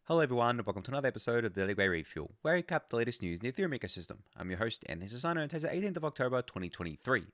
Hello everyone, and welcome to another episode of Daily Gwei Refuel, where we recap the latest news in the Ethereum ecosystem. I'm your host, Anthony Sassano, and today's the 18th of October, 2023.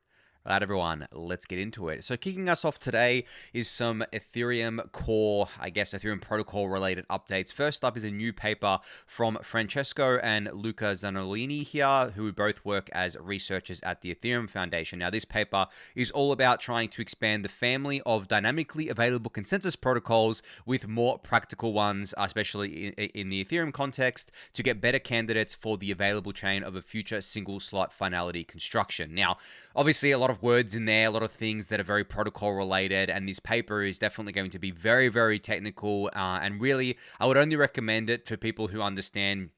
Right, everyone, let's get into it. So kicking us off today is some Ethereum core, Ethereum protocol related updates. First up is a new paper from Francesco and Luca Zanolini here, who both work as researchers at the Ethereum Foundation. Now, this paper is all about trying to expand the family of dynamically available consensus protocols with more practical ones, especially in the Ethereum context, to get better candidates for the available chain of a future single slot finality construction. Now, obviously, a lot of words in there, a lot of things that are very protocol related, and this paper is definitely going to be very, very technical, and really, I would only recommend it for people who understand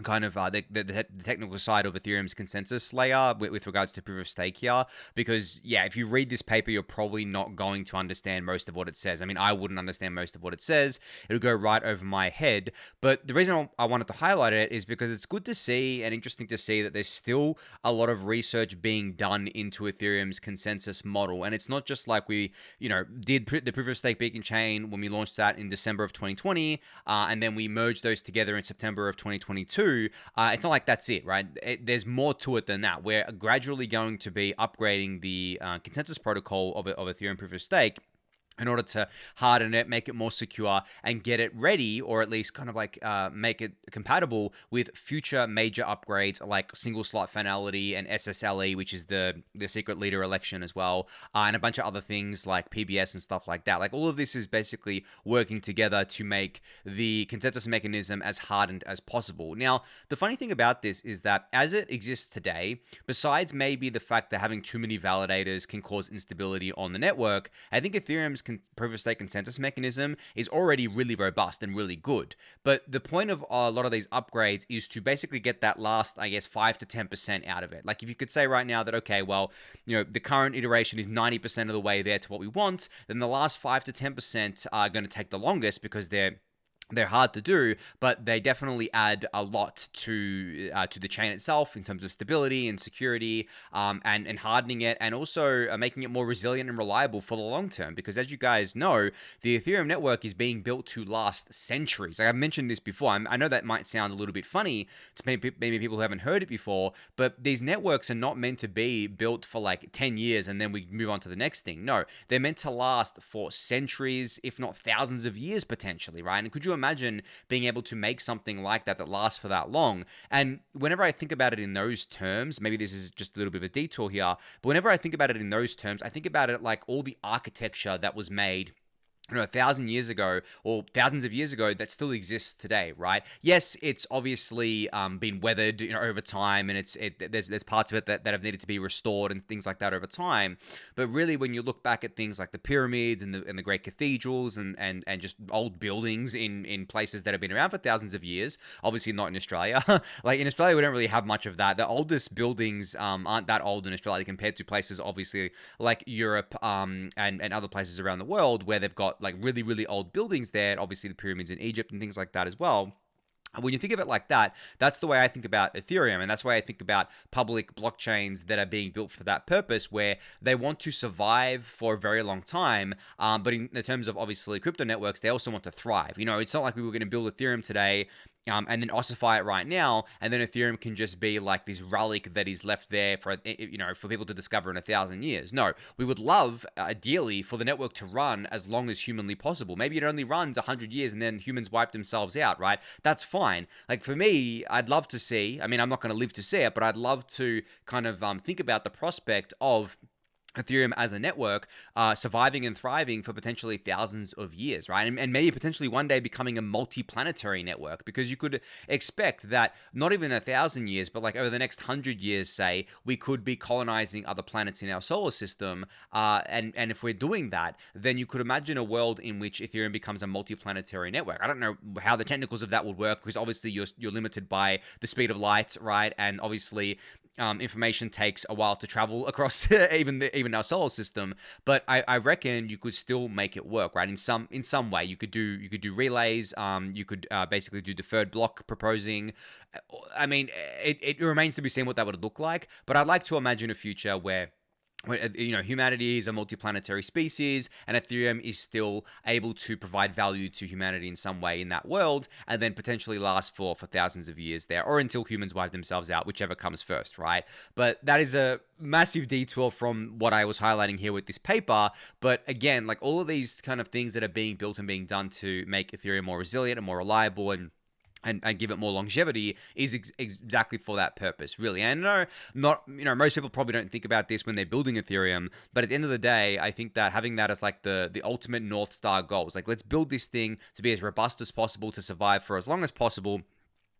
kind of the technical side of Ethereum's consensus layer with regards to proof of stake here, because if you read this paper, you're probably not going to understand most of what it says. I mean, I wouldn't understand most of what it says. It'll go right over my head. But the reason I wanted to highlight it is because it's good to see and interesting to see that there's still a lot of research being done into Ethereum's consensus model. And it's not just like we, did the proof of stake beacon chain when we launched that in December of 2020, and then we merged those together in September of 2022. It's not like that's it, right? There's more to it than that. We're gradually going to be upgrading the consensus protocol of Ethereum proof of stake in order to harden it, make it more secure, and get it ready, or at least kind of like make it compatible with future major upgrades like single slot finality and SSLE, which is the secret leader election as well, and a bunch of other things like PBS and stuff like that. Like all of this is basically working together to make the consensus mechanism as hardened as possible. Now, the funny thing about this is that as it exists today, besides maybe the fact that having too many validators can cause instability on the network, I think Ethereum's proof of stake consensus mechanism is already really robust and really good. But the point of a lot of these upgrades is to basically get that last, 5 to 10% out of it. Like if you could say right now that, okay, well, the current iteration is 90% of the way there to what we want, then the last 5 to 10% are going to take the longest because they're hard to do, but they definitely add a lot to the chain itself in terms of stability and security, and hardening it, and also making it more resilient and reliable for the long term. Because as you guys know, the Ethereum network is being built to last centuries. Like I've mentioned this before. I know that might sound a little bit funny to maybe people who haven't heard it before, but these networks are not meant to be built for like 10 years and then we move on to the next thing. No, they're meant to last for centuries, if not thousands of years potentially, right? And could you imagine being able to make something like that lasts for that long? And whenever I think about it in those terms, maybe this is just a little bit of a detour here, but whenever I think about it in those terms, I think about it like all the architecture that was made 1,000 years ago or thousands of years ago that still exists today, right? Yes, it's obviously been weathered, over time, and there's parts of it that have needed to be restored and things like that over time. But really, when you look back at things like the pyramids and the great cathedrals and just old buildings in places that have been around for thousands of years, obviously not in Australia. Like in Australia, we don't really have much of that. The oldest buildings aren't that old in Australia compared to places obviously like Europe and other places around the world where they've got like really, really old buildings there, obviously the pyramids in Egypt and things like that as well. When you think of it like that, that's the way I think about Ethereum, and that's why I think about public blockchains that are being built for that purpose, where they want to survive for a very long time, but in terms of obviously crypto networks, they also want to thrive. It's not like we were going to build Ethereum today and then ossify it right now, and then Ethereum can just be like this relic that is left there for people to discover in 1,000 years. No, we would love, ideally, for the network to run as long as humanly possible. Maybe it only runs 100 years and then humans wipe themselves out, right? That's fine. Like for me, I'd love to see, I'm not going to live to see it, but I'd love to kind of think about the prospect of Ethereum as a network surviving and thriving for potentially thousands of years, right? And maybe potentially one day becoming a multi-planetary network, because you could expect that not even 1,000 years, but like over the next 100 years, say, we could be colonizing other planets in our solar system. And if we're doing that, then you could imagine a world in which Ethereum becomes a multi-planetary network. I don't know how the technicals of that would work, because obviously you're limited by the speed of light, right? And obviously information takes a while to travel across even our solar system, but I reckon you could still make it work, right? In some way, you could do relays. You could basically do deferred block proposing. It remains to be seen what that would look like, but I'd like to imagine a future where humanity is a multiplanetary species, and Ethereum is still able to provide value to humanity in some way in that world, and then potentially last for thousands of years there, or until humans wipe themselves out, whichever comes first, right? But that is a massive detour from what I was highlighting here with this paper. But again, like all of these kind of things that are being built and being done to make Ethereum more resilient and more reliable and give it more longevity is exactly for that purpose, really. And most people probably don't think about this when they're building Ethereum, but at the end of the day, I think that having that as like the ultimate North Star goal is like, let's build this thing to be as robust as possible, to survive for as long as possible.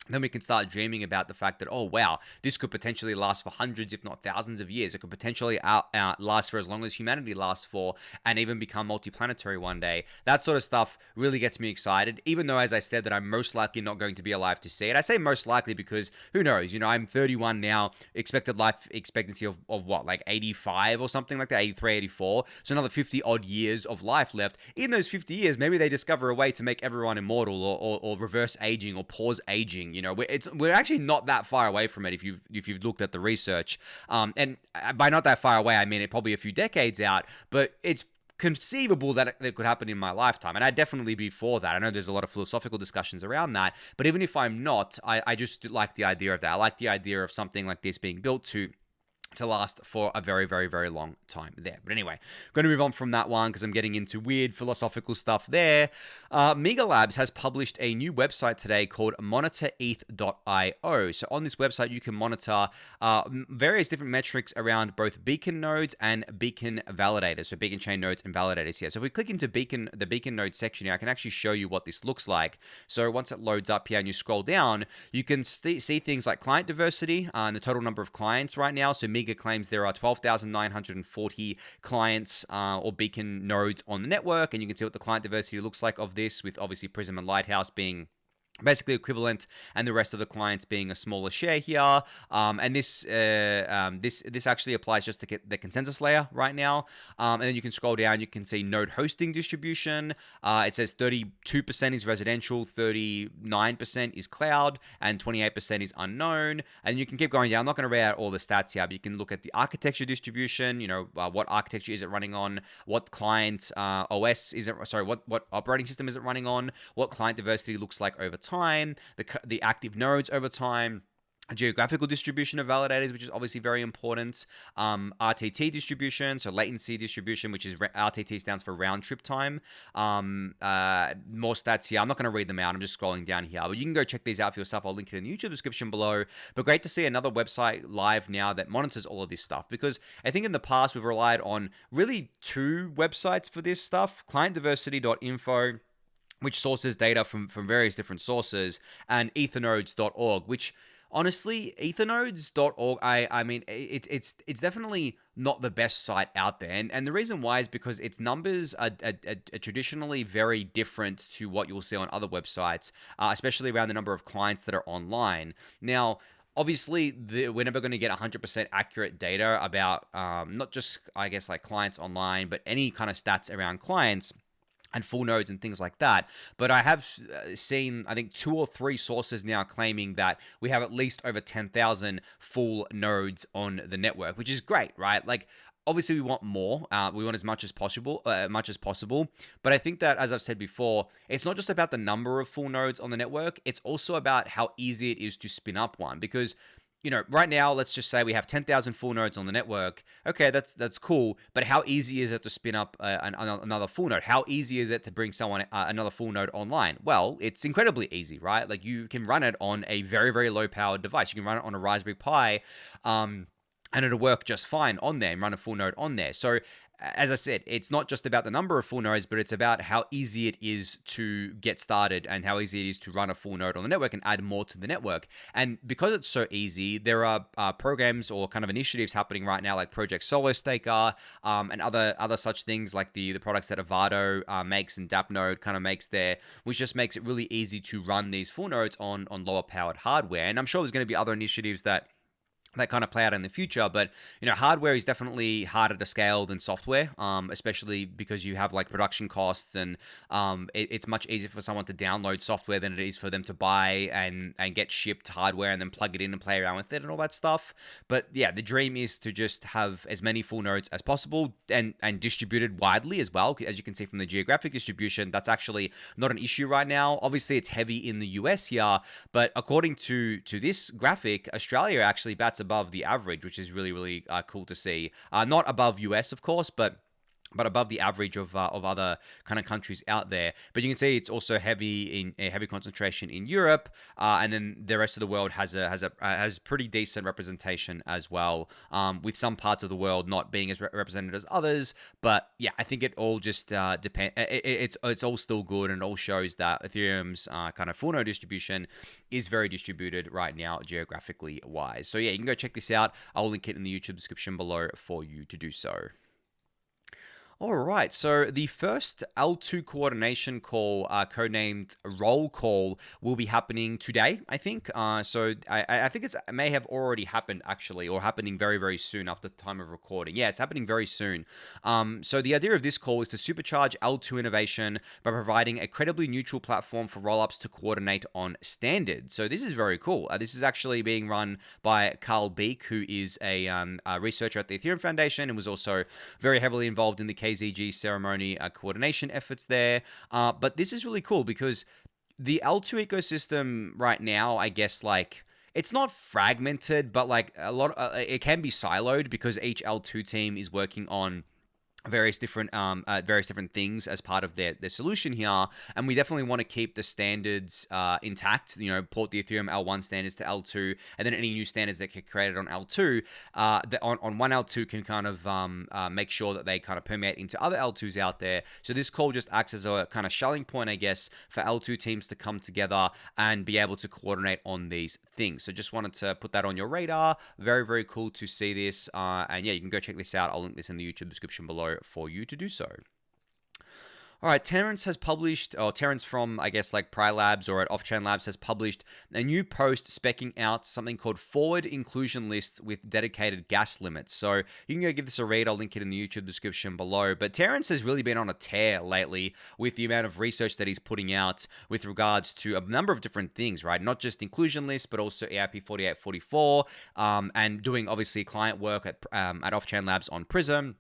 Then we can start dreaming about the fact that, oh, wow, this could potentially last for hundreds, if not thousands of years. It could potentially last for as long as humanity lasts for, and even become multiplanetary one day. That sort of stuff really gets me excited, even though, as I said, that I'm most likely not going to be alive to see it. I say most likely because who knows? I'm 31 now, expected life expectancy of what, like 85 or something like that, 83, 84. So another 50 odd years of life left. In those 50 years, maybe they discover a way to make everyone immortal or reverse aging or pause aging. We're actually not that far away from it if you've looked at the research. And by not that far away, I mean it probably a few decades out, but it's conceivable that it could happen in my lifetime, and I'd definitely be for that. I know there's a lot of philosophical discussions around that, but even if I'm not, I just like the idea of that. I like the idea of something like this being built to last for a very, very, very long time there. But anyway, I'm going to move on from that one because I'm getting into weird philosophical stuff there. MigaLabs has published a new website today called monitoreth.io. So on this website, you can monitor various different metrics around both beacon nodes and beacon validators. So beacon chain nodes and validators here. So if we click into the beacon node section here, I can actually show you what this looks like. So once it loads up here and you scroll down, you can see things like client diversity and the total number of clients right now. So Miga claims there are 12,940 clients or beacon nodes on the network, and you can see what the client diversity looks like of this, with obviously Prism and Lighthouse being basically equivalent, and the rest of the clients being a smaller share here. And this actually applies just to get the consensus layer right now. And then you can scroll down, you can see node hosting distribution. It says 32% is residential, 39% is cloud, and 28% is unknown. And you can keep going down. I'm not going to read out all the stats here, but you can look at the architecture distribution. What architecture is it running on? What client OS is it? Sorry, what operating system is it running on? What client diversity looks like over time, the active nodes over time, a geographical distribution of validators, which is obviously very important, RTT distribution, so latency distribution, which is RTT stands for round trip time. More stats here. I'm not going to read them out. I'm just scrolling down here, but you can go check these out for yourself. I'll link it in the YouTube description below. But great to see another website live now that monitors all of this stuff, because I think in the past we've relied on really two websites for this stuff: clientdiversity.info, which sources data from various different sources, and ethernodes.org, which honestly, ethernodes.org, I mean, it's definitely not the best site out there. And the reason why is because its numbers are traditionally very different to what you'll see on other websites, especially around the number of clients that are online. Now, obviously, we're never going to get 100% accurate data about not just, I guess, like clients online, but any kind of stats around clients and full nodes and things like that. But I have seen, I think, 2 or 3 sources now claiming that we have at least over 10,000 full nodes on the network, which is great, right? Like, obviously we want more. We want as much as possible. But I think that, as I've said before, it's not just about the number of full nodes on the network. It's also about how easy it is to spin up one, because right now, let's just say we have 10,000 full nodes on the network. Okay, that's cool, but how easy is it to spin up another full node? How easy is it to bring someone another full node online? Well, it's incredibly easy, right? Like, you can run it on a very, very low-powered device. You can run it on a Raspberry Pi, and it'll work just fine on there and run a full node on there. So, as I said, it's not just about the number of full nodes, but it's about how easy it is to get started and how easy it is to run a full node on the network and add more to the network. And because it's so easy, there are programs or kind of initiatives happening right now, like Project Solo Staker, and other such things, like the products that Avado makes and DAppNode kind of makes there, which just makes it really easy to run these full nodes on lower powered hardware. And I'm sure there's going to be other initiatives that that kind of play out in the future. But hardware is definitely harder to scale than software, especially because you have like production costs, and it's much easier for someone to download software than it is for them to buy and get shipped hardware and then plug it in and play around with it and all that stuff. But yeah, the dream is to just have as many full nodes as possible, and distributed widely as well. As you can see from the geographic distribution, that's actually not an issue right now. Obviously it's heavy in the US here, but according to this graphic, Australia actually bats above the average, which is really, really cool to see. Not above US, of course, but above the average of other kind of countries out there. But you can see it's also heavy in a heavy concentration in Europe, and then the rest of the world has pretty decent representation as well, with some parts of the world not being as represented as others. But yeah, I think it all just depends. It's all still good, and it all shows that Ethereum's kind of full node distribution is very distributed right now geographically wise. So yeah, you can go check this out. I'll link it in the YouTube description below for you to do so. All right, so the first L2 coordination call, codenamed Roll Call, will be happening today, I think. So I think it may have already happened, actually, or happening very, very soon after the time of recording. Yeah, it's happening very soon. So the idea of this call is to supercharge L2 innovation by providing a credibly neutral platform for rollups to coordinate on standards. So this is very cool. This is actually being run by Carl Beek, who is a researcher at the Ethereum Foundation and was also very heavily involved in the KZG ceremony coordination efforts there. But this is really cool because the L2 ecosystem right now, I guess, like, it's not fragmented, but like a lot, it can be siloed because each L2 team is working on various different things as part of their solution here, and we definitely want to keep the standards intact. Port the Ethereum L1 standards to L2, and then any new standards that get created on L2, that on one L2 can kind of make sure that they kind of permeate into other L2s out there. So this call just acts as a kind of shelling point, I guess, for L2 teams to come together and be able to coordinate on these things. So just wanted to put that on your radar. Very, very cool to see this, and yeah, you can go check this out. I'll link this in the YouTube description below for you to do so. All right, Terence from, I guess, like Pry Labs or at Offchain Labs has published a new post specking out something called forward inclusion lists with dedicated gas limits. So you can go give this a read. I'll link it in the YouTube description below. But Terence has really been on a tear lately with the amount of research that he's putting out with regards to a number of different things, right? Not just inclusion lists, but also EIP 4844, and doing obviously client work at Offchain Labs on Prism.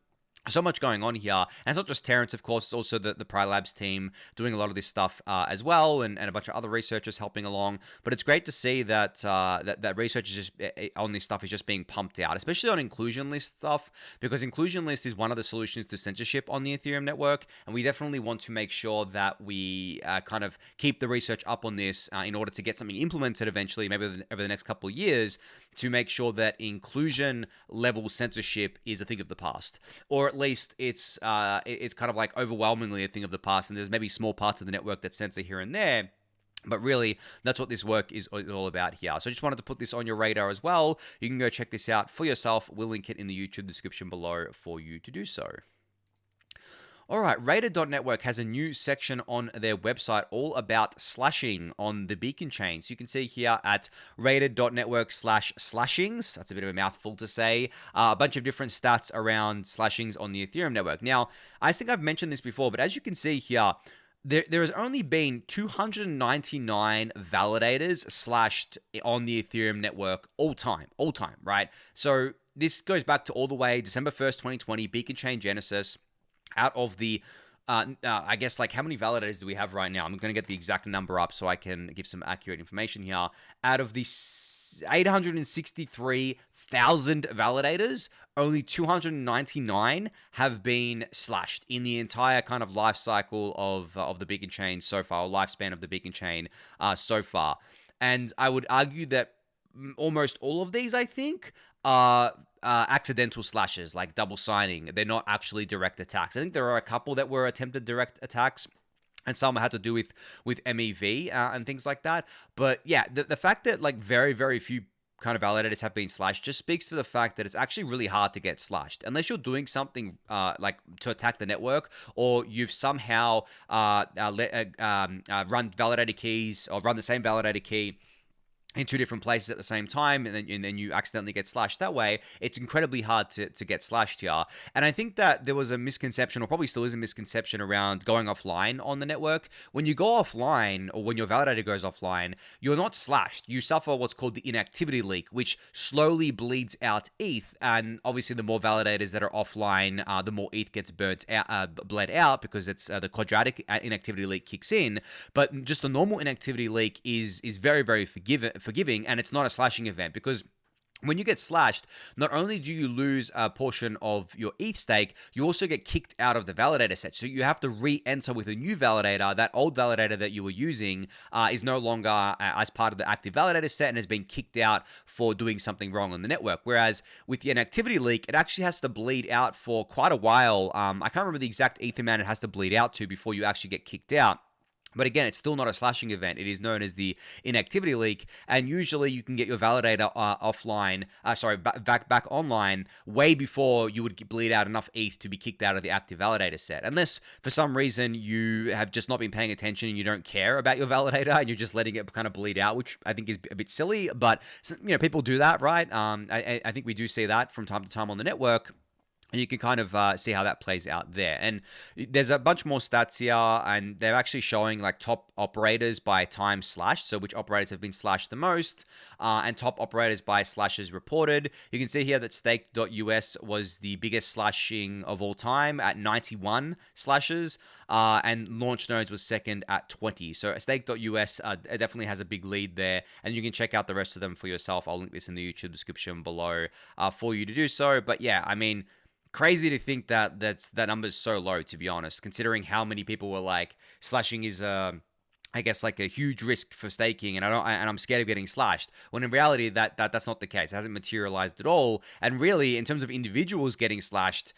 So much going on here, and it's not just Terence, of course. It's also the Pry Labs team doing a lot of this stuff as well, and a bunch of other researchers helping along. But it's great to see that that research is just on this stuff is just being pumped out, especially on inclusion list stuff, because inclusion list is one of the solutions to censorship on the Ethereum network, and we definitely want to make sure that we kind of keep the research up on this in order to get something implemented eventually, maybe over the next couple of years, to make sure that inclusion level censorship is a thing of the past, or at least it's kind of like overwhelmingly a thing of the past, and there's maybe small parts of the network that censor here and there. But really, that's what this work is all about here. So I just wanted to put this on your radar as well. You can go check this out for yourself. We'll link it in the YouTube description below for you to do so. All right, Rated.network has a new section on their website all about slashing on the Beacon chain. So you can see here at Rated.network/slashings. That's a bit of a mouthful to say. A bunch of different stats around slashings on the Ethereum network. Now, I think I've mentioned this before, but as you can see here, there has only been 299 validators slashed on the Ethereum network all time, right? So this goes back to all the way December 1st, 2020, Beacon chain genesis. Out of the, I guess, like, how many validators do we have right now? I'm going to get the exact number up so I can give some accurate information here. Out of the 863,000 validators, only 299 have been slashed in the entire kind of life cycle of the Beacon chain so far, or lifespan of the Beacon chain so far. And I would argue that almost all of these, I think, are accidental slashes, like double signing. They're not actually direct attacks. I think there are a couple that were attempted direct attacks, and some had to do with MEV and things like that. But yeah, the fact that like very, very few kind of validators have been slashed just speaks to the fact that it's actually really hard to get slashed unless you're doing something like to attack the network, or you've somehow run validator keys, or run the same validator key in two different places at the same time, and then you accidentally get slashed that way, it's incredibly hard to get slashed here. And I think that there was a misconception, or probably still is a misconception, around going offline on the network. When you go offline, or when your validator goes offline, you're not slashed. You suffer what's called the inactivity leak, which slowly bleeds out ETH. And obviously, the more validators that are offline, the more ETH gets bled out, because it's the quadratic inactivity leak kicks in. But just the normal inactivity leak is very, very forgiving, and it's not a slashing event, because when you get slashed, not only do you lose a portion of your ETH stake, you also get kicked out of the validator set. So you have to re-enter with a new validator. That old validator that you were using is no longer as part of the active validator set and has been kicked out for doing something wrong on the network. Whereas with the inactivity leak, it actually has to bleed out for quite a while. I can't remember the exact ETH amount it has to bleed out to before you actually get kicked out. But again, it's still not a slashing event. It is known as the inactivity leak, and usually you can get your validator back online way before you would bleed out enough ETH to be kicked out of the active validator set. Unless for some reason you have just not been paying attention and you don't care about your validator and you're just letting it kind of bleed out, which I think is a bit silly. But people do that, right? I think we do see that from time to time on the network. And you can kind of see how that plays out there. And there's a bunch more stats here, and they're actually showing like top operators by time slashed, so which operators have been slashed the most, and top operators by slashes reported. You can see here that Stake.us was the biggest slashing of all time at 91 slashes, and Launch Nodes was second at 20. So Stake.us definitely has a big lead there, and you can check out the rest of them for yourself. I'll link this in the YouTube description below for you to do so. But yeah, I mean, crazy to think that that number is so low, to be honest, considering how many people were like, slashing is I guess like a huge risk for staking, and I'm scared of getting slashed. When in reality, that's not the case. It hasn't materialized at all. And really, in terms of individuals getting slashed,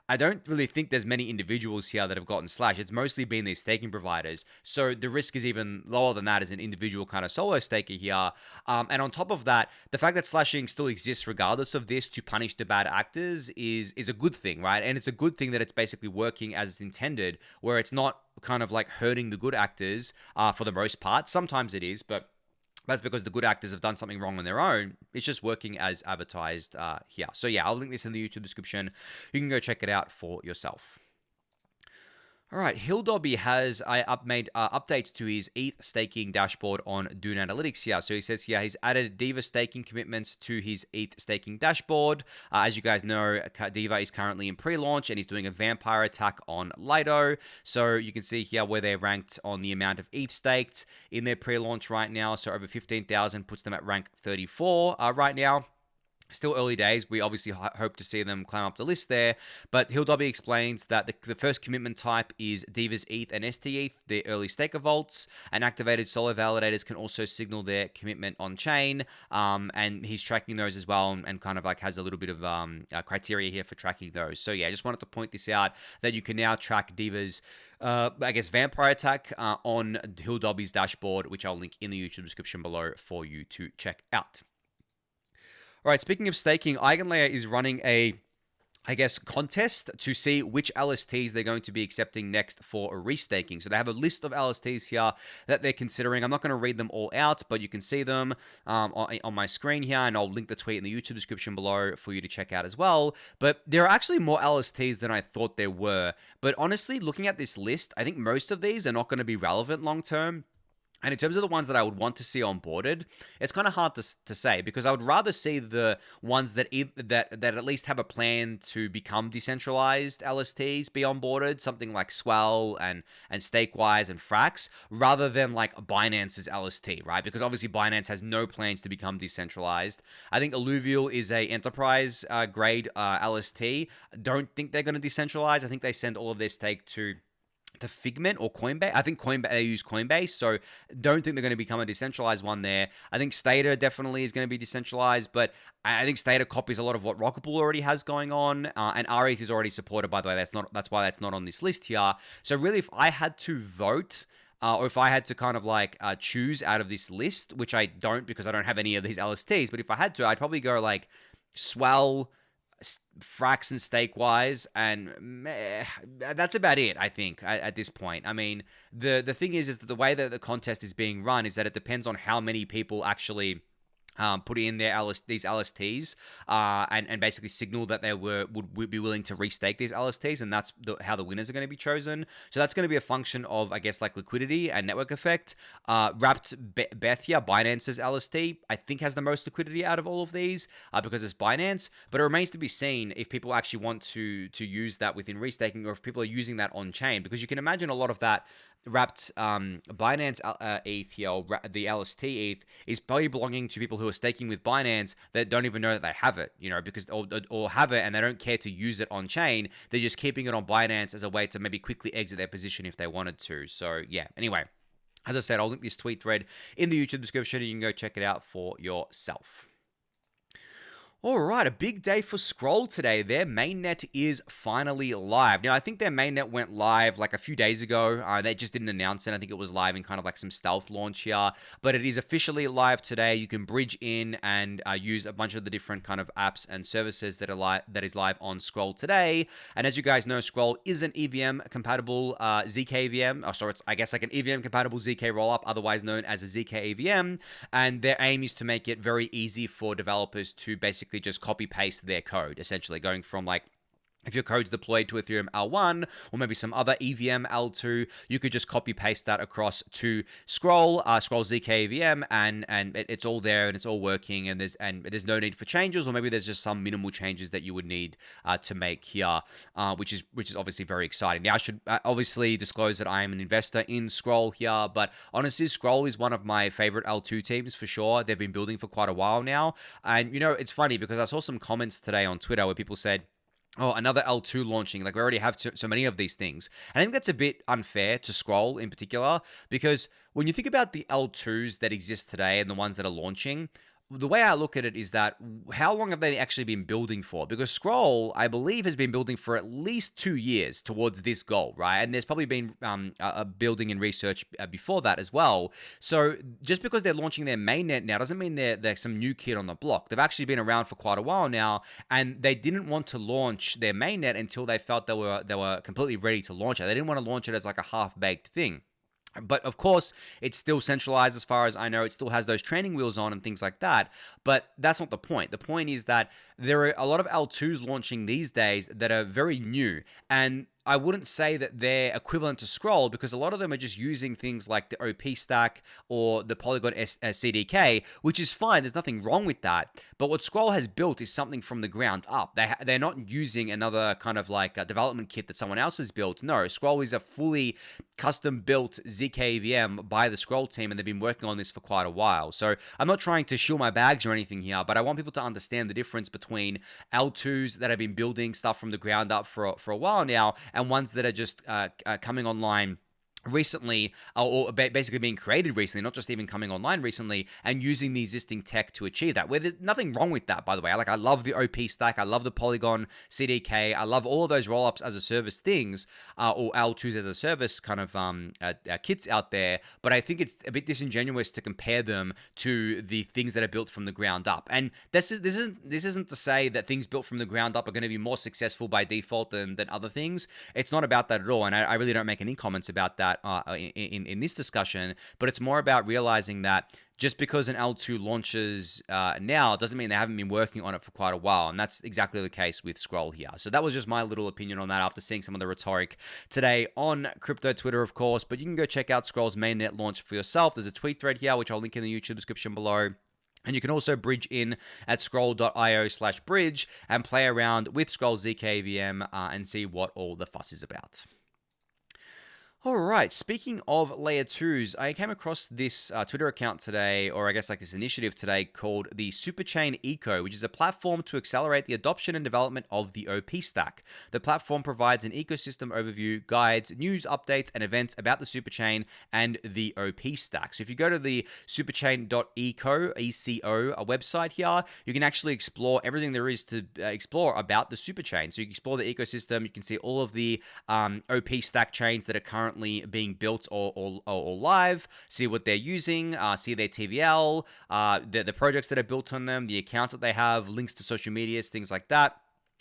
I don't really think there's many individuals here that have gotten slashed. It's mostly been these staking providers. So the risk is even lower than that as an individual kind of solo staker here. And on top of that, the fact that slashing still exists regardless of this to punish the bad actors is a good thing, right? And it's a good thing that it's basically working as it's intended, where it's not kind of like hurting the good actors for the most part. Sometimes it is, but that's because the good actors have done something wrong on their own. It's just working as advertised here. So yeah, I'll link this in the YouTube description. You can go check it out for yourself. All right, Hildobby has made updates to his ETH staking dashboard on Dune Analytics here. So he says here he's added Diva staking commitments to his ETH staking dashboard. As you guys know, Diva is currently in pre-launch and he's doing a vampire attack on Lido. So you can see here where they're ranked on the amount of ETH staked in their pre-launch right now. So over 15,000 puts them at rank 34 right now. Still early days. We obviously hope to see them climb up the list there. But Hildobby explains that the first commitment type is Diva's ETH and ST-ETH, the early staker vaults, and activated solo validators can also signal their commitment on chain. And he's tracking those as well, and kind of like has a little bit of criteria here for tracking those. So yeah, I just wanted to point this out, that you can now track Diva's vampire attack on Hildobby's dashboard, which I'll link in the YouTube description below for you to check out. All right, speaking of staking, EigenLayer is running a contest to see which LSTs they're going to be accepting next for restaking. So they have a list of LSTs here that they're considering. I'm not going to read them all out, but you can see them on my screen here, and I'll link the tweet in the YouTube description below for you to check out as well. But there are actually more LSTs than I thought there were. But honestly, looking at this list, I think most of these are not going to be relevant long term. And in terms of the ones that I would want to see onboarded, it's kind of hard to say, because I would rather see the ones that at least have a plan to become decentralized LSTs be onboarded, something like Swell and Stakewise and Frax, rather than like Binance's LST, right? Because obviously Binance has no plans to become decentralized. I think Alluvial is a enterprise grade LST. Don't think they're going to decentralize. I think they send all of their stake to Figment or Coinbase. I think they use Coinbase, so don't think they're going to become a decentralized one there. I think Stater definitely is going to be decentralized, but I think Stater copies a lot of what Rocketpool already has going on, and RETH is already supported, by the way. That's why that's not on this list here. So really, if I had to vote, or if I had to kind of like choose out of this list, which I don't because I don't have any of these LSTs, but if I had to, I'd probably go like Swell, frax and stake wise, and that's about it. I think at this point. I mean, the thing is that the way that the contest is being run is that it depends on how many people actually put in their these LSTs and basically signal that they would be willing to restake these LSTs, and that's how the winners are going to be chosen. So that's going to be a function of, I guess, like liquidity and network effect. Wrapped Beth here, Binance's LST, I think has the most liquidity out of all of these because it's Binance, but it remains to be seen if people actually want to use that within restaking, or if people are using that on chain, because you can imagine a lot of that wrapped Binance ETH here, the LST ETH, is probably belonging to people who are staking with Binance that don't even know that they have it, because or have it and they don't care to use it on chain. They're just keeping it on Binance as a way to maybe quickly exit their position if they wanted to. So yeah, anyway, as I said, I'll link this tweet thread in the YouTube description and you can go check it out for yourself. All right, a big day for Scroll today. Their mainnet is finally live. Now, I think their mainnet went live like a few days ago. They just didn't announce it. I think it was live in kind of like some stealth launch here, but it is officially live today. You can bridge in and use a bunch of the different kind of apps and services that are that is live on Scroll today. And as you guys know, Scroll is an EVM compatible ZK EVM. Oh, sorry, it's I guess like an EVM compatible ZK rollup, otherwise known as a ZK EVM. And their aim is to make it very easy for developers to basically just copy paste their code, essentially going from like, if your code's deployed to Ethereum L1 or maybe some other EVM L2, you could just copy paste that across to Scroll ZK EVM, and it's all there and it's all working, and there's no need for changes, or maybe there's just some minimal changes that you would need to make here, which is obviously very exciting. Now, I should obviously disclose that I am an investor in Scroll here, but honestly, Scroll is one of my favorite L2 teams for sure. They've been building for quite a while now, and it's funny because I saw some comments today on Twitter where people said, oh, another L2 launching. Like, we already have so many of these things. I think that's a bit unfair to Scroll in particular, because when you think about the L2s that exist today and the ones that are launching, the way I look at it is that how long have they actually been building for? Because Scroll, I believe, has been building for at least 2 years towards this goal, right? And there's probably been a building and research before that as well. So just because they're launching their mainnet now doesn't mean they're some new kid on the block. They've actually been around for quite a while now, and they didn't want to launch their mainnet until they felt they were completely ready to launch it. They didn't want to launch it as like a half-baked thing. But of course, it's still centralized as far as I know. It still has those training wheels on and things like that. But that's not the point. The point is that there are a lot of L2s launching these days that are very new. And I wouldn't say that they're equivalent to Scroll, because a lot of them are just using things like the OP Stack or the Polygon CDK, which is fine. There's nothing wrong with that. But what Scroll has built is something from the ground up. They're not using another kind of like a development kit that someone else has built. No, Scroll is a fully custom-built ZK EVM by the Scroll team, and they've been working on this for quite a while. So I'm not trying to shill my bags or anything here, but I want people to understand the difference between L2s that have been building stuff from the ground up for a while now, and ones that are just coming online recently, or basically being created recently, not just even coming online recently, and using the existing tech to achieve that, where there's nothing wrong with that, by the way. I love the OP stack, I love the Polygon CDK, I love all of those rollups as a service things, or L2s as a service kind of kits out there, but I think it's a bit disingenuous to compare them to the things that are built from the ground up. And this isn't to say that things built from the ground up are going to be more successful by default than other things. It's not about that at all, and I really don't make any comments about that in this discussion, but it's more about realizing that just because an L2 launches now doesn't mean they haven't been working on it for quite a while, and that's exactly the case with Scroll here. So that was just my little opinion on that after seeing some of the rhetoric today on crypto Twitter, of course, but you can go check out Scroll's mainnet launch for yourself. There's a tweet thread here, which I'll link in the YouTube description below. And you can also bridge in at scroll.io/bridge and play around with Scroll ZK VM and see what all the fuss is about. All right, speaking of layer 2s, I came across this Twitter account today, or I guess like this initiative today, called the Superchain Eco, which is a platform to accelerate the adoption and development of the OP Stack. The platform provides an ecosystem overview, guides, news, updates, and events about the Superchain and the OP Stack. So if you go to the superchain.eco, ECO, a website here, you can actually explore everything there is to explore about the Superchain. So you can explore the ecosystem, you can see all of the OP Stack chains that are currently being built or live, see what they're using, see their TVL, the projects that are built on them, the accounts that they have, links to social medias, things like that.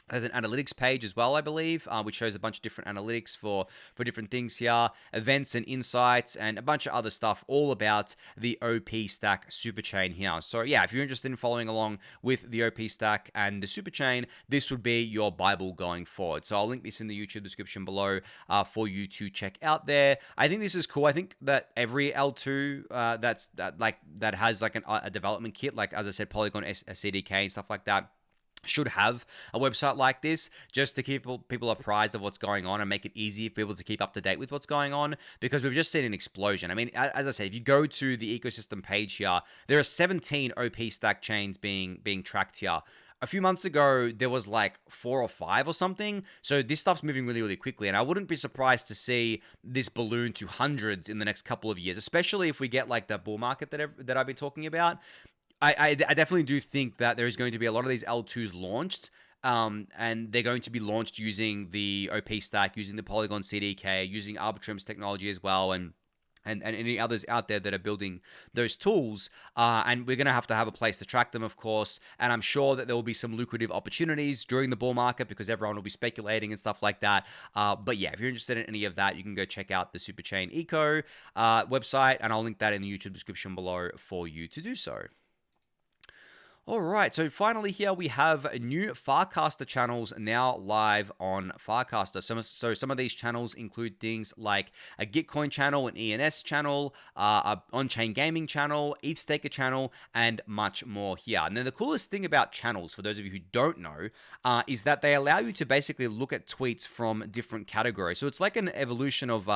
There's an analytics page as well, I believe, which shows a bunch of different analytics for different things here, events and insights, and a bunch of other stuff all about the OP Stack Superchain here. So yeah, if you're interested in following along with the OP Stack and the Superchain, this would be your Bible going forward. So I'll link this in the YouTube description below for you to check out there. I think this is cool. I think that every L2 that has like a development kit, like as I said, Polygon CDK and stuff like that, should have a website like this just to keep people apprised of what's going on and make it easy for people to keep up to date with what's going on, because we've just seen an explosion. I mean, as I said, if you go to the ecosystem page here, there are 17 OP stack chains being tracked here. A few months ago, there was like 4 or 5 or something. So this stuff's moving really, really quickly. And I wouldn't be surprised to see this balloon to hundreds in the next couple of years, especially if we get like the bull market that I've been talking about. I definitely do think that there is going to be a lot of these L2s launched, and they're going to be launched using the OP stack, using the Polygon CDK, using Arbitrum's technology as well, and any others out there that are building those tools. And we're going to have a place to track them, of course. And I'm sure that there will be some lucrative opportunities during the bull market because everyone will be speculating and stuff like that. But yeah, if you're interested in any of that, you can go check out the Superchain Eco website, and I'll link that in the YouTube description below for you to do so. All right, so finally here we have new Farcaster channels now live on Farcaster. So some of these channels include things like a Gitcoin channel, an ENS channel, a on-chain gaming channel, ETH Staker channel, and much more here. And then the coolest thing about channels, for those of you who don't know, is that they allow you to basically look at tweets from different categories. So it's like an evolution of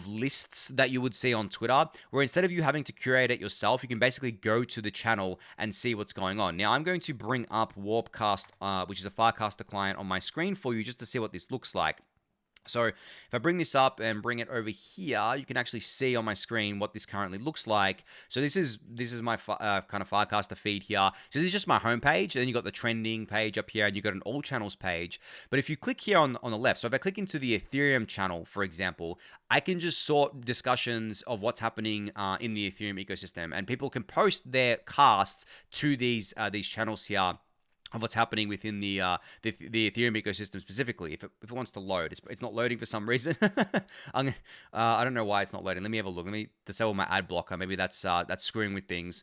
lists that you would see on Twitter, where instead of you having to curate it yourself, you can basically go to the channel and see what's going on. Now, I'm going to bring up Warpcast, which is a Farcaster client, on my screen for you just to see what this looks like. So if I bring this up and bring it over here, you can actually see on my screen what this currently looks like. So this is my kind of Farcaster feed here. So this is just my homepage. Then you got the trending page up here, and you got an all channels page. But if you click here on the left, so if I click into the Ethereum channel, for example, I can just sort discussions of what's happening in the Ethereum ecosystem, and people can post their casts to these channels here of what's happening within the Ethereum ecosystem specifically. If it wants to load, it's not loading for some reason. I don't know why it's not loading. Let me have a look. Let me disable my ad blocker. Maybe that's screwing with things.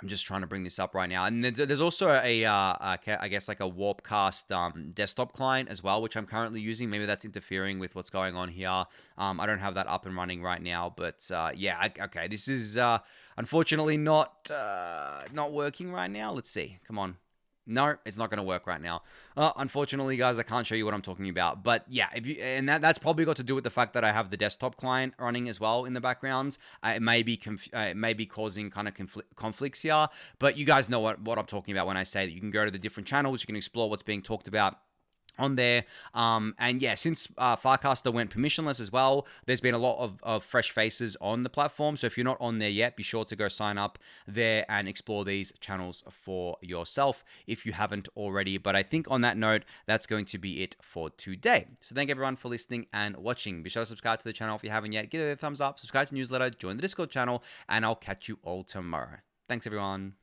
I'm just trying to bring this up right now. And there's also I guess like a Warpcast desktop client as well, which I'm currently using. Maybe that's interfering with what's going on here. I don't have that up and running right now, but yeah, okay. This is unfortunately not working right now. Let's see. Come on. No, it's not going to work right now. Unfortunately, guys, I can't show you what I'm talking about. But yeah, that's probably got to do with the fact that I have the desktop client running as well in the background. It may be causing kind of conflicts here. But you guys know what I'm talking about when I say that you can go to the different channels, you can explore what's being talked about on there. And yeah, since Farcaster went permissionless as well, there's been a lot of fresh faces on the platform. So if you're not on there yet, be sure to go sign up there and explore these channels for yourself if you haven't already. But I think on that note, that's going to be it for today. So thank everyone for listening and watching. Be sure to subscribe to the channel if you haven't yet. Give it a thumbs up, subscribe to the newsletter, join the Discord channel, and I'll catch you all tomorrow. Thanks, everyone.